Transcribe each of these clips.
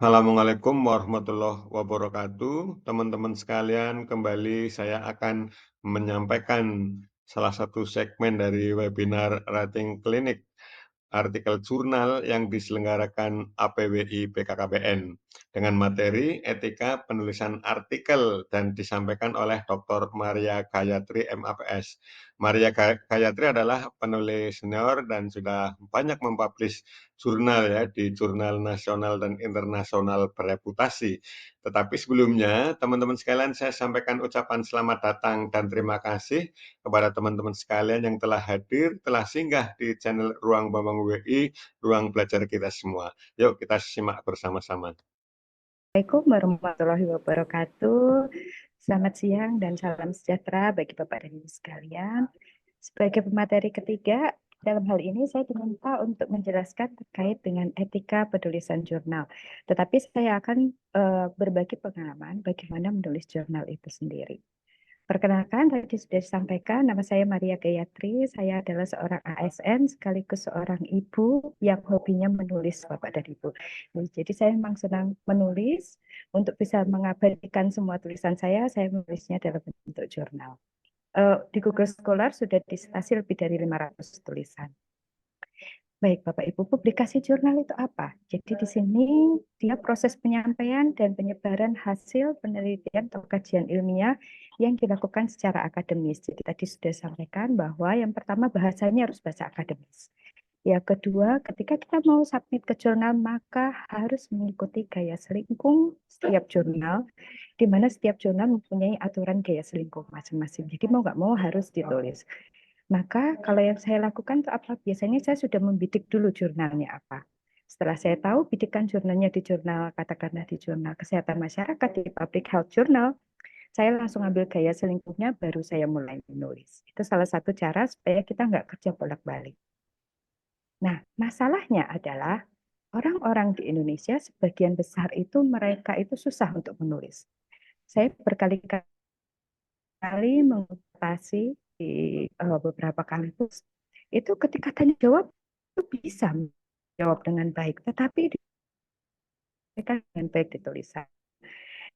Assalamualaikum warahmatullahi wabarakatuh. Teman-teman sekalian, kembali saya akan menyampaikan salah satu segmen dari webinar Writing Clinic, artikel jurnal yang diselenggarakan APWI BKKBN dengan materi etika penulisan artikel dan disampaikan oleh Dr. Maria Gayatri MAPS. Maria Gayatri adalah penulis senior dan sudah banyak mempublish jurnal ya di jurnal nasional dan internasional bereputasi. Tetapi sebelumnya, teman-teman sekalian, saya sampaikan ucapan selamat datang dan terima kasih kepada teman-teman sekalian yang telah hadir, telah singgah di channel Ruang Bambang WI, ruang belajar kita semua. Yuk kita simak bersama-sama. Assalamualaikum warahmatullahi wabarakatuh. Selamat siang dan salam sejahtera bagi Bapak dan Ibu sekalian. Sebagai pemateri ketiga, dalam hal ini saya diminta untuk menjelaskan terkait dengan etika penulisan jurnal. Tetapi saya akan berbagi pengalaman bagaimana menulis jurnal itu sendiri. Perkenalkan, tadi sudah disampaikan, nama saya Maria Gayatri. Saya adalah seorang ASN sekaligus seorang ibu yang hobinya menulis, Bapak dan Ibu. Jadi saya memang senang menulis. Untuk bisa mengabadikan semua tulisan saya menulisnya dalam bentuk jurnal. Di Google Scholar sudah disitasi lebih dari 500 tulisan. Baik, Bapak Ibu, publikasi jurnal itu apa? Jadi di sini dia proses penyampaian dan penyebaran hasil penelitian atau kajian ilmiah yang dilakukan secara akademis. Jadi tadi sudah sampaikan bahwa yang pertama bahasanya harus bahasa akademis. Yang kedua, ketika kita mau submit ke jurnal, maka harus mengikuti gaya selingkung setiap jurnal, di mana setiap jurnal mempunyai aturan gaya selingkung masing-masing. Jadi mau nggak mau harus ditulis. Maka kalau yang saya lakukan itu apa? Biasanya saya sudah membidik dulu jurnalnya apa. Setelah saya tahu bidikan jurnalnya di jurnal, katakanlah di jurnal kesehatan masyarakat, di Public Health Journal, saya langsung ambil gaya selingkuhnya, baru saya mulai menulis. Itu salah satu cara supaya kita nggak kerja bolak-balik. Nah, masalahnya adalah orang-orang di Indonesia sebagian besar itu mereka itu susah untuk menulis. Saya berkali-kali mengutasi di beberapa kampus itu ketika tanya jawab itu bisa menjawab dengan baik, tetapi mereka dengan baik di tulisan.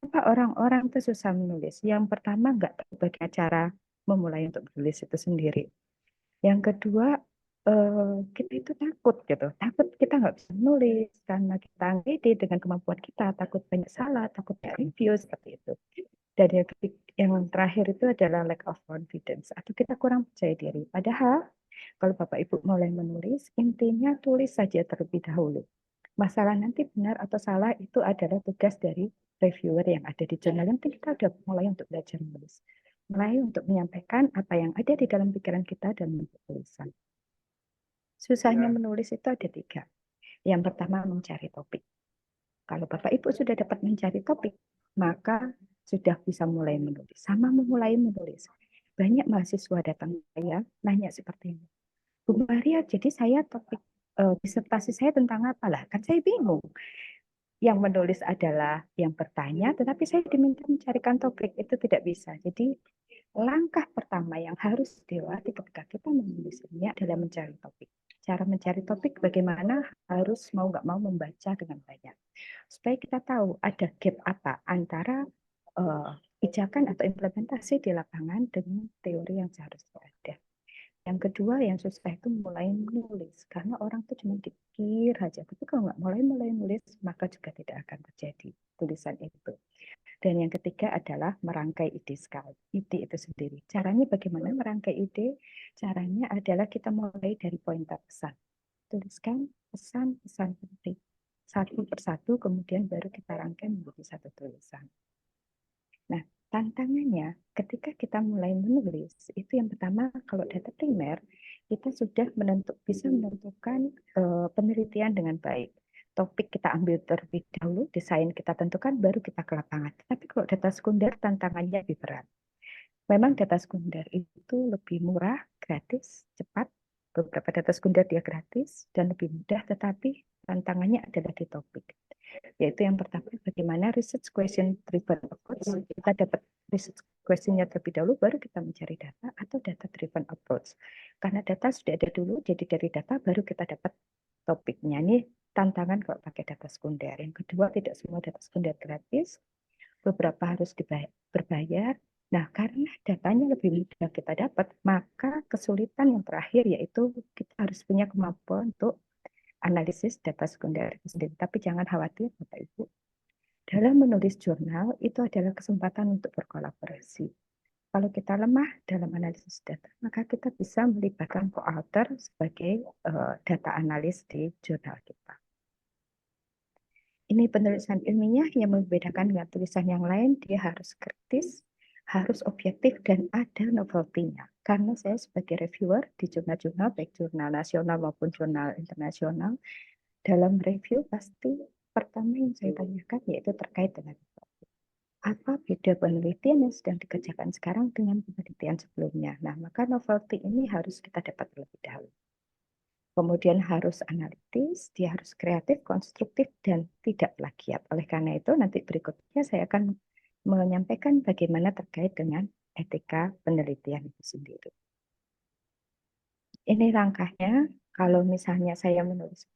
Kenapa orang-orang itu susah menulis? Yang pertama nggak tahu bagaimana cara memulai untuk menulis itu sendiri. Yang kedua, kita itu takut gitu, takut kita nggak bisa menulis karena kita pede dengan kemampuan kita, takut banyak salah, takut review seperti itu. Dan yang terakhir itu adalah lack of confidence atau kita kurang percaya diri. Padahal kalau Bapak Ibu mulai menulis, intinya tulis saja terlebih dahulu. Masalah nanti benar atau salah itu adalah tugas dari reviewer yang ada di jurnal. Nanti kita udah mulai untuk belajar menulis. Mulai untuk menyampaikan apa yang ada di dalam pikiran kita dan membuat tulisan. Susahnya menulis itu ada 3. Yang pertama mencari topik. Kalau Bapak Ibu sudah dapat mencari topik, maka sudah bisa mulai menulis. Sama memulai menulis. Banyak mahasiswa datang saya nanya seperti ini. Bu Maria, jadi saya topik disertasi saya tentang apa lah? Kan saya bingung. Yang menulis adalah yang bertanya, tetapi saya diminta mencarikan topik. Itu tidak bisa. Jadi langkah pertama yang harus dilewati ketika kita menulis ini adalah mencari topik. Cara mencari topik bagaimana harus mau nggak mau membaca dengan banyak. Supaya kita tahu ada gap apa antara pijakan atau implementasi di lapangan dengan teori yang seharusnya ada. Yang kedua yang susah itu mulai menulis. Karena orang tuh cuma dipikir aja. Tapi kalau nggak mulai nulis, maka juga tidak akan terjadi tulisan itu. Dan yang ketiga adalah merangkai ide sekali. Ide itu sendiri. Caranya bagaimana merangkai ide? Caranya adalah kita mulai dari poin terpesan. Tuliskan pesan-pesan penting. Satu persatu, kemudian baru kita rangkai menjadi satu tulisan. Nah, tantangannya ketika kita mulai menulis, itu yang pertama kalau data primer, kita sudah bisa menentukan penelitian dengan baik. Topik kita ambil terlebih dahulu, desain kita tentukan, baru kita ke lapangan. Tapi kalau data sekunder, tantangannya lebih berat. Memang data sekunder itu lebih murah, gratis, cepat. Beberapa data sekunder dia gratis dan lebih mudah, tetapi tantangannya adalah di topik. Yaitu yang pertama, bagaimana research question driven approach. Kita dapat research questionnya terlebih dahulu, baru kita mencari data, atau data driven approach. Karena data sudah ada dulu, jadi dari data baru kita dapat topiknya. Ini tantangan kalau pakai data sekunder. Yang kedua, tidak semua data sekunder gratis, beberapa harus berbayar. Nah, karena datanya lebih mudah kita dapat, maka kesulitan yang terakhir yaitu kita harus punya kemampuan untuk analisis data sekunder itu sendiri. Tapi jangan khawatir, Bapak Ibu. Dalam menulis jurnal, itu adalah kesempatan untuk berkolaborasi. Kalau kita lemah dalam analisis data, maka kita bisa melibatkan co-author sebagai data analis di jurnal kita. Ini penulisan ilmiah yang membedakan dengan tulisan yang lain, dia harus kritis, harus objektif, dan ada novelty-nya. Karena saya sebagai reviewer di jurnal-jurnal, baik jurnal nasional maupun jurnal internasional, dalam review pasti pertama yang saya tanyakan yaitu terkait dengan apa beda penelitian yang sedang dikerjakan sekarang dengan penelitian sebelumnya. Nah, maka novelty ini harus kita dapat terlebih dahulu. Kemudian harus analitis, dia harus kreatif, konstruktif, dan tidak plagiat. Oleh karena itu, nanti berikutnya saya akan menyampaikan bagaimana terkait dengan etika penelitian itu sendiri. Ini langkahnya, kalau misalnya saya menulis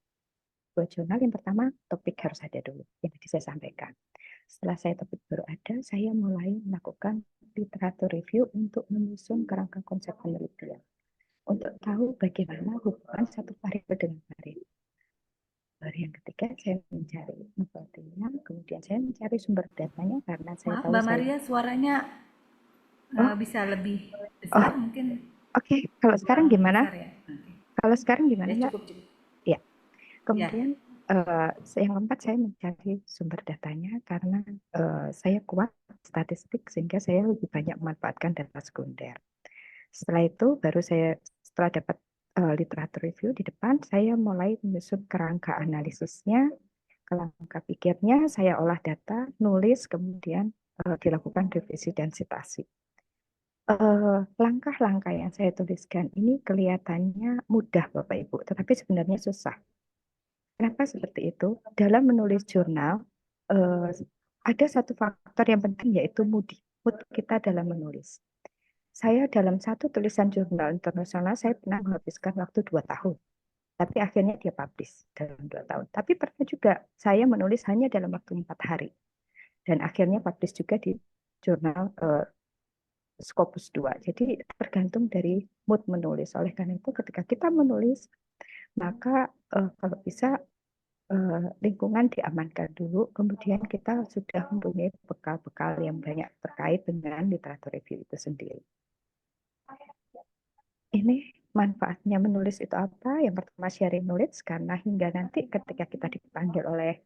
sebuah jurnal, yang pertama topik harus ada dulu, yang tadi saya sampaikan. Setelah saya topik baru ada, saya mulai melakukan literatur review untuk menyusun kerangka konsep penelitian. Untuk tahu bagaimana hubungan satu variabel dengan variabel. Baru yang ketiga, saya mencari novelty-nya, kemudian saya mencari sumber datanya karena saya Maaf tahu Mbak saya... Maria, suaranya Oh, bisa lebih oh, besar mungkin. oke. Kalau sekarang Kurang gimana? besar ya. Oke. Kalau sekarang gimana, Ya Mbak? cukup cukup. Ya. Ya. Kemudian yang keempat, saya mencari sumber datanya karena saya kuat statistik sehingga saya lebih banyak memanfaatkan data sekunder. Setelah itu baru saya setelah dapat literatur review di depan, saya mulai menyusun kerangka analisisnya, kerangka pikirnya, saya olah data, nulis, kemudian dilakukan revisi dan citasi. Langkah-langkah yang saya tuliskan ini kelihatannya mudah Bapak Ibu, tetapi sebenarnya susah. Kenapa seperti itu? Dalam menulis jurnal, ada satu faktor yang penting yaitu mood kita dalam menulis. Saya dalam satu tulisan jurnal internasional, saya pernah menghabiskan waktu 2 tahun. Tapi akhirnya dia publish dalam 2 tahun. Tapi pernah juga saya menulis hanya dalam waktu 4 hari. Dan akhirnya publish juga di jurnal Scopus 2. Jadi tergantung dari mood menulis. Oleh karena itu ketika kita menulis, maka kalau bisa lingkungan diamankan dulu, kemudian kita sudah mempunyai bekal-bekal yang banyak terkait dengan literatur review itu sendiri. Ini manfaatnya menulis itu apa? Yang pertama sharing knowledge, karena hingga nanti ketika kita dipanggil oleh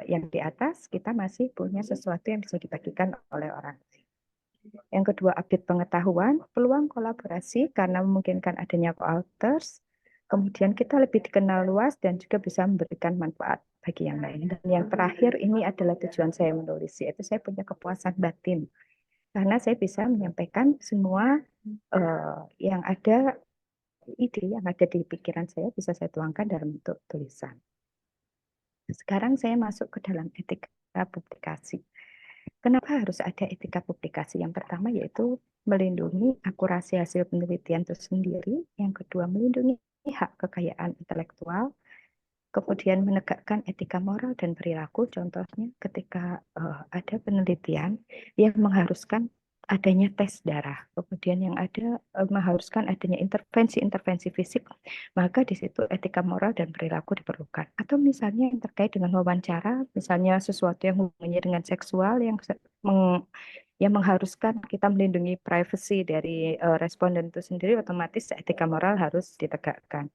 yang di atas, kita masih punya sesuatu yang bisa dibagikan oleh orang lain. Yang kedua, update pengetahuan, peluang kolaborasi karena memungkinkan adanya co-authors. Kemudian kita lebih dikenal luas dan juga bisa memberikan manfaat bagi yang lain. Dan yang terakhir ini adalah tujuan saya menulis, yaitu saya punya kepuasan batin. Karena saya bisa menyampaikan semua yang ada, ide yang ada di pikiran saya bisa saya tuangkan dalam bentuk tulisan. Sekarang saya masuk ke dalam etika publikasi. Kenapa harus ada etika publikasi? Yang pertama yaitu melindungi akurasi hasil penelitian itu sendiri. Yang kedua, melindungi hak kekayaan intelektual. Kemudian menegakkan etika moral dan perilaku. Contohnya ketika ada penelitian yang mengharuskan adanya tes darah, kemudian yang ada mengharuskan adanya intervensi-intervensi fisik, maka di situ etika moral dan perilaku diperlukan. Atau misalnya yang terkait dengan wawancara, misalnya sesuatu yang hubungannya dengan seksual yang mengharuskan kita melindungi privasi dari responden itu sendiri, otomatis etika moral harus ditegakkan.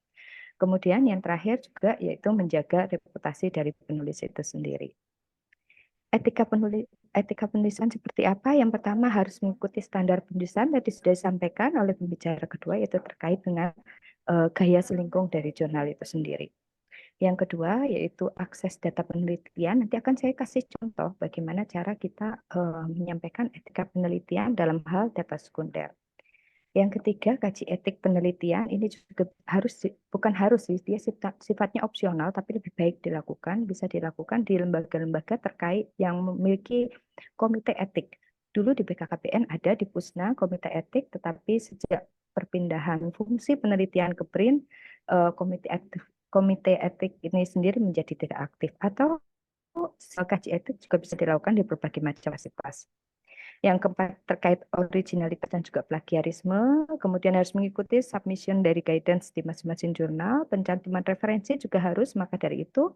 Kemudian yang terakhir juga yaitu menjaga reputasi dari penulis itu sendiri. Etika penulisan seperti apa? Yang pertama harus mengikuti standar penulisan, tadi sudah disampaikan oleh pembicara kedua, yaitu terkait dengan gaya selingkung dari jurnal itu sendiri. Yang kedua yaitu akses data penelitian. Nanti akan saya kasih contoh bagaimana cara kita menyampaikan etika penelitian dalam hal data sekunder. Yang ketiga, kaji etik penelitian. Ini juga bukan harus sih, dia sifatnya opsional, tapi lebih baik dilakukan, bisa dilakukan di lembaga-lembaga terkait yang memiliki komite etik. Dulu di BKKBN ada, di Pusna komite etik, tetapi sejak perpindahan fungsi penelitian ke BRIN, komite komite etik ini sendiri menjadi tidak aktif, atau kaji etik juga bisa dilakukan di berbagai macam fasilitas. Yang keempat, terkait originalitas dan juga plagiarisme, kemudian harus mengikuti submission dari guidance di masing-masing jurnal, pencantuman referensi juga harus, maka dari itu,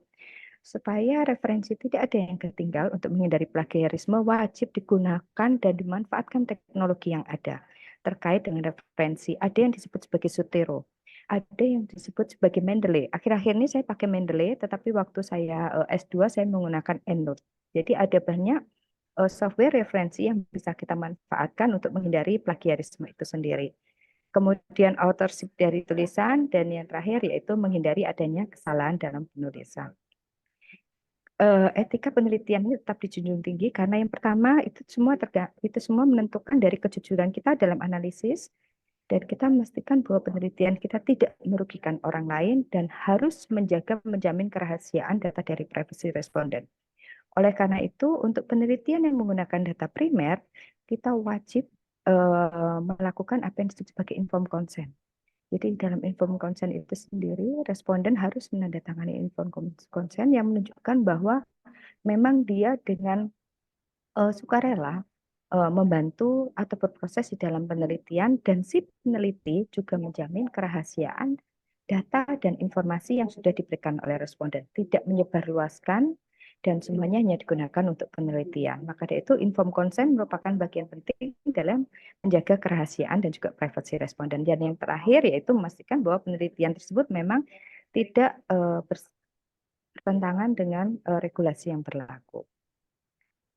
supaya referensi tidak ada yang ketinggal untuk menghindari plagiarisme, wajib digunakan dan dimanfaatkan teknologi yang ada. Terkait dengan referensi, ada yang disebut sebagai Zotero, ada yang disebut sebagai Mendeley. Akhir-akhir ini saya pakai Mendeley, tetapi waktu saya S2 saya menggunakan EndNote. Jadi ada banyak software referensi yang bisa kita manfaatkan untuk menghindari plagiarisme itu sendiri. Kemudian authorship dari tulisan, dan yang terakhir yaitu menghindari adanya kesalahan dalam penulisan. Etika penelitian ini tetap dijunjung tinggi karena yang pertama itu semua menentukan dari kejujuran kita dalam analisis, dan kita memastikan bahwa penelitian kita tidak merugikan orang lain dan harus menjamin kerahasiaan data dari privasi responden. Oleh karena itu, untuk penelitian yang menggunakan data primer, kita wajib melakukan apa yang disebut sebagai informed consent. Jadi dalam informed consent itu sendiri, responden harus menandatangani informed consent yang menunjukkan bahwa memang dia dengan sukarela membantu atau berproses di dalam penelitian, dan si peneliti juga menjamin kerahasiaan data dan informasi yang sudah diberikan oleh responden, tidak menyebarluaskan, dan semuanya hanya digunakan untuk penelitian. Maka dari itu informed consent merupakan bagian penting dalam menjaga kerahasiaan dan juga privasi responden. Dan yang terakhir yaitu memastikan bahwa penelitian tersebut memang tidak bertentangan dengan regulasi yang berlaku.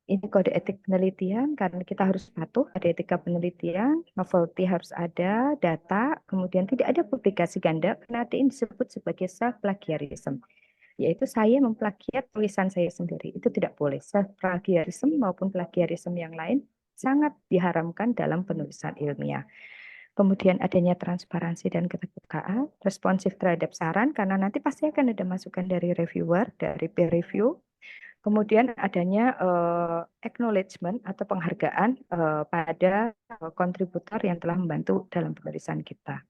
Ini kode etik penelitian karena kita harus patuh pada etika penelitian, novelty harus ada, data, kemudian tidak ada publikasi ganda karena ini disebut sebagai self plagiarism, yaitu saya memplagiat tulisan saya sendiri. Itu tidak boleh. Self plagiarism maupun plagiarism yang lain sangat diharamkan dalam penulisan ilmiah. Kemudian adanya transparansi dan keterbukaan, responsif terhadap saran karena nanti pasti akan ada masukan dari reviewer, dari peer review. Kemudian adanya acknowledgement atau penghargaan pada kontributor yang telah membantu dalam penulisan kita.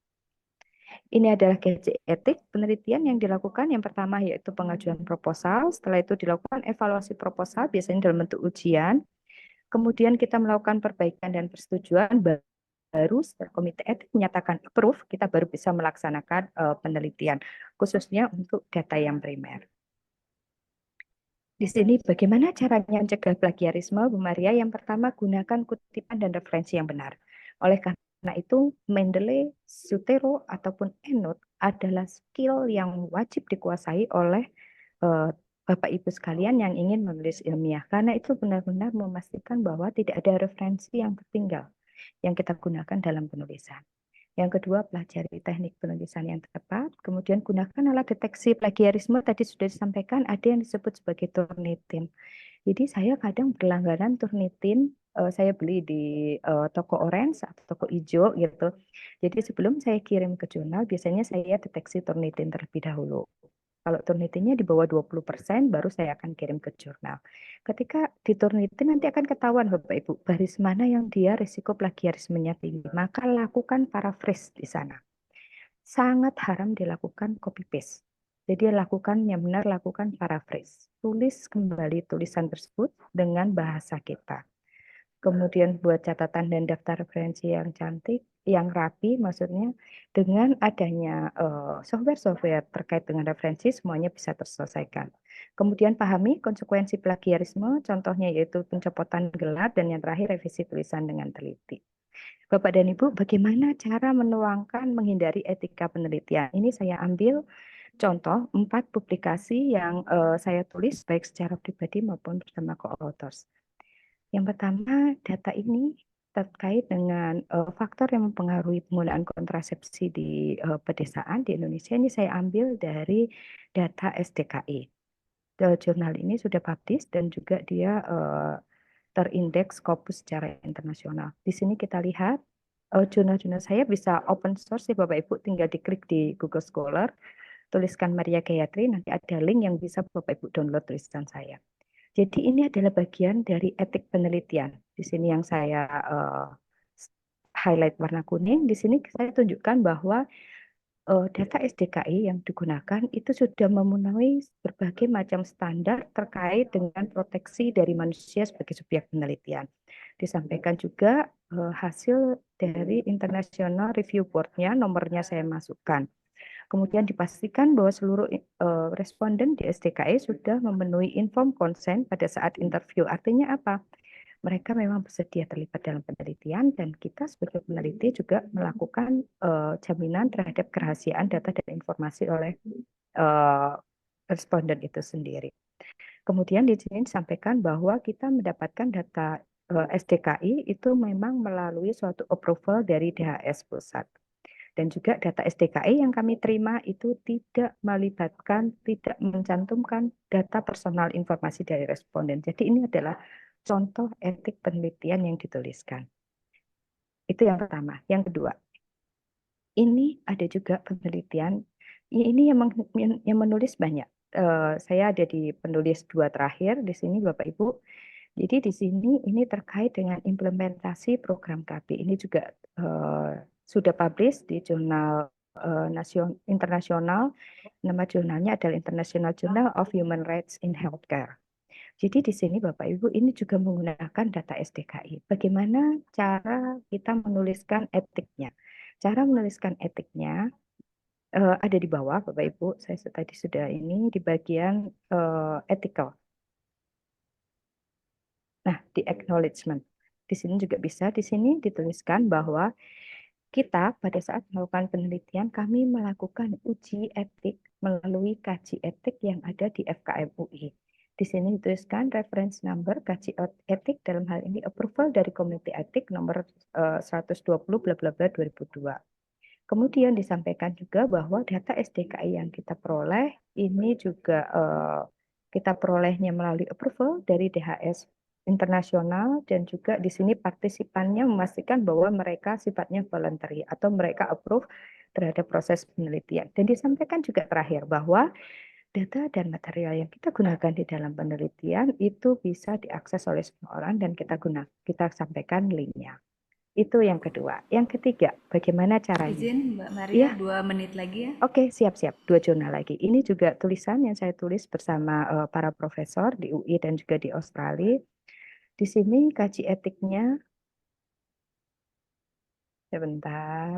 Ini adalah gaji etik penelitian yang dilakukan. Yang pertama yaitu pengajuan proposal, setelah itu dilakukan evaluasi proposal, biasanya dalam bentuk ujian. Kemudian kita melakukan perbaikan dan persetujuan, baru setelah komite etik menyatakan approve, kita baru bisa melaksanakan penelitian, khususnya untuk data yang primer. Di sini bagaimana caranya mencegah plagiarisme, Bu Maria? Yang pertama, gunakan kutipan dan referensi yang benar. Oleh karena itu, Mendeley, Zotero, ataupun EndNote adalah skill yang wajib dikuasai oleh Bapak Ibu sekalian yang ingin menulis ilmiah. Karena itu benar-benar memastikan bahwa tidak ada referensi yang tertinggal yang kita gunakan dalam penulisan. Yang kedua, pelajari teknik penulisan yang tepat. Kemudian gunakan alat deteksi plagiarisme. Tadi sudah disampaikan ada yang disebut sebagai Turnitin. Jadi saya kadang berlangganan Turnitin. Saya beli di toko orange atau toko hijau gitu. Jadi sebelum saya kirim ke jurnal, biasanya saya deteksi Turnitin terlebih dahulu. Kalau Turnitinnya di bawah 20%, baru saya akan kirim ke jurnal. Ketika di Turnitin nanti akan ketahuan Bapak Ibu, baris mana yang dia risiko plagiarismenya tinggi. Maka lakukan paraphrase di sana. Sangat haram dilakukan copy paste. Jadi lakukan yang benar, lakukan paraphrase. Tulis kembali tulisan tersebut dengan bahasa kita. Kemudian buat catatan dan daftar referensi yang cantik, yang rapi, maksudnya dengan adanya software-software terkait dengan referensi semuanya bisa terselesaikan. Kemudian pahami konsekuensi plagiarisme, contohnya yaitu pencopotan gelar, dan yang terakhir revisi tulisan dengan teliti. Bapak dan Ibu, bagaimana cara menuangkan menghindari etika penelitian? Ini saya ambil contoh 4 publikasi yang saya tulis baik secara pribadi maupun bersama co-authors. Yang pertama, data ini terkait dengan faktor yang mempengaruhi penggunaan kontrasepsi di pedesaan di Indonesia. Ini saya ambil dari data SDKI. Jurnal ini sudah publish dan juga dia terindeks Scopus secara internasional. Di sini kita lihat jurnal-jurnal saya bisa open source ya Bapak Ibu, tinggal diklik di Google Scholar, tuliskan Maria Gayatri, nanti ada link yang bisa Bapak Ibu download tulisan saya. Jadi ini adalah bagian dari etik penelitian. Di sini yang saya highlight warna kuning, di sini saya tunjukkan bahwa data SDKI yang digunakan itu sudah memenuhi berbagai macam standar terkait dengan proteksi dari manusia sebagai subjek penelitian. Disampaikan juga hasil dari International Review Board-nya, nomornya saya masukkan. Kemudian dipastikan bahwa seluruh responden di SDKI sudah memenuhi informed consent pada saat interview. Artinya apa? Mereka memang bersedia terlibat dalam penelitian dan kita sebagai peneliti juga melakukan jaminan terhadap kerahasiaan data dan informasi oleh uh, responden itu sendiri. Kemudian di sini disampaikan bahwa kita mendapatkan data SDKI itu memang melalui suatu approval dari DHS pusat. Dan juga data SDKI yang kami terima itu tidak melibatkan, tidak mencantumkan data personal informasi dari responden. Jadi ini adalah contoh etik penelitian yang dituliskan. Itu yang pertama. Yang kedua, ini ada juga penelitian, ini yang menulis banyak. Saya ada di penulis 2 terakhir di sini Bapak Ibu. Jadi di sini ini terkait dengan implementasi program KP. Ini juga sudah publish di jurnal internasional. Nama jurnalnya adalah International Journal of Human Rights in Healthcare. Jadi di sini Bapak Ibu ini juga menggunakan data SDKI. Bagaimana cara kita menuliskan etiknya? Cara menuliskan etiknya ada di bawah Bapak Ibu. Saya tadi sudah ini di bagian ethical. Nah, di acknowledgement. Di sini juga bisa, di sini dituliskan bahwa kita pada saat melakukan penelitian, kami melakukan uji etik melalui kaji etik yang ada di FKM UI. Di sini dituliskan reference number kaji etik dalam hal ini approval dari Komite Etik nomor 120 bla bla bla 2002. Kemudian disampaikan juga bahwa data SDKI yang kita peroleh ini juga kita perolehnya melalui approval dari DHS internasional dan juga di sini partisipannya memastikan bahwa mereka sifatnya voluntary atau mereka approve terhadap proses penelitian. Dan disampaikan juga terakhir bahwa data dan material yang kita gunakan di dalam penelitian itu bisa diakses oleh semua orang dan kita sampaikan linknya. Itu yang kedua. Yang ketiga, bagaimana caranya? Izin Mbak Maria, Ya. 2 menit lagi ya. Oke, siap-siap. 2 jurnal lagi. Ini juga tulisan yang saya tulis bersama para profesor di UI dan juga di Australia. Di sini kaji etiknya, sebentar,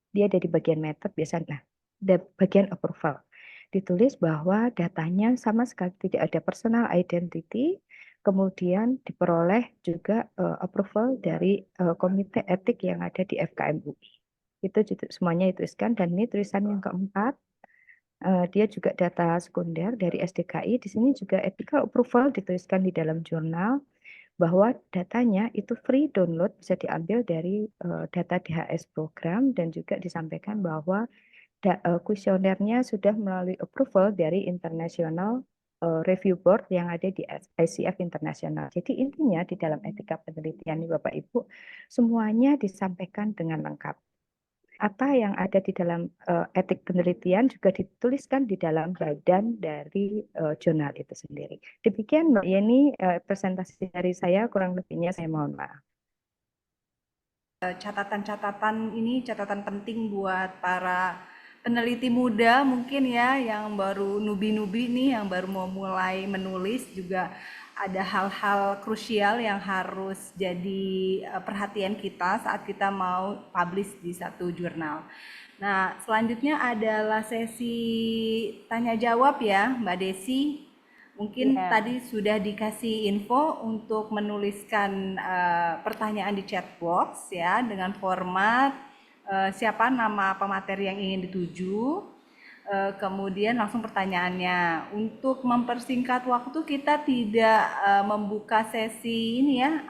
dia ada di bagian method biasanya. Nah, bagian approval. Ditulis bahwa datanya sama sekali tidak ada personal identity, kemudian diperoleh juga approval dari komite etik yang ada di FKM UI. Itu semuanya dituliskan dan ini tulisan yang keempat. Dia juga data sekunder dari SDKI. Di sini juga ethical approval dituliskan di dalam jurnal bahwa datanya itu free download bisa diambil dari data DHS program dan juga disampaikan bahwa kuesionernya sudah melalui approval dari International Review Board yang ada di ICF Internasional. Jadi intinya di dalam etika penelitian ini Bapak Ibu semuanya disampaikan dengan lengkap. Apa yang ada di dalam etik penelitian juga dituliskan di dalam badan dari jurnal itu sendiri. Demikian Mbak Yeni presentasi dari saya, kurang lebihnya saya mohon maaf. Catatan-catatan ini catatan penting buat para peneliti muda mungkin ya yang baru nubi-nubi nih, yang baru mau mulai menulis juga ada hal-hal krusial yang harus jadi perhatian kita saat kita mau publish di satu jurnal. Nah, selanjutnya adalah sesi tanya jawab ya, Mbak Desi. Mungkin tadi sudah dikasih info untuk menuliskan pertanyaan di chat box ya dengan format siapa nama pemateri yang ingin dituju. Kemudian langsung pertanyaannya. Untuk mempersingkat waktu kita tidak membuka sesi ini ya,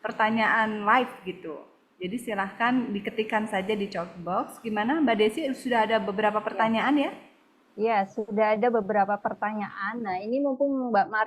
pertanyaan live gitu. Jadi silahkan diketikkan saja di chat box. Gimana Mbak Desi, sudah ada beberapa pertanyaan ya? Ya, sudah ada beberapa pertanyaan. Nah, ini mumpung Mbak Maria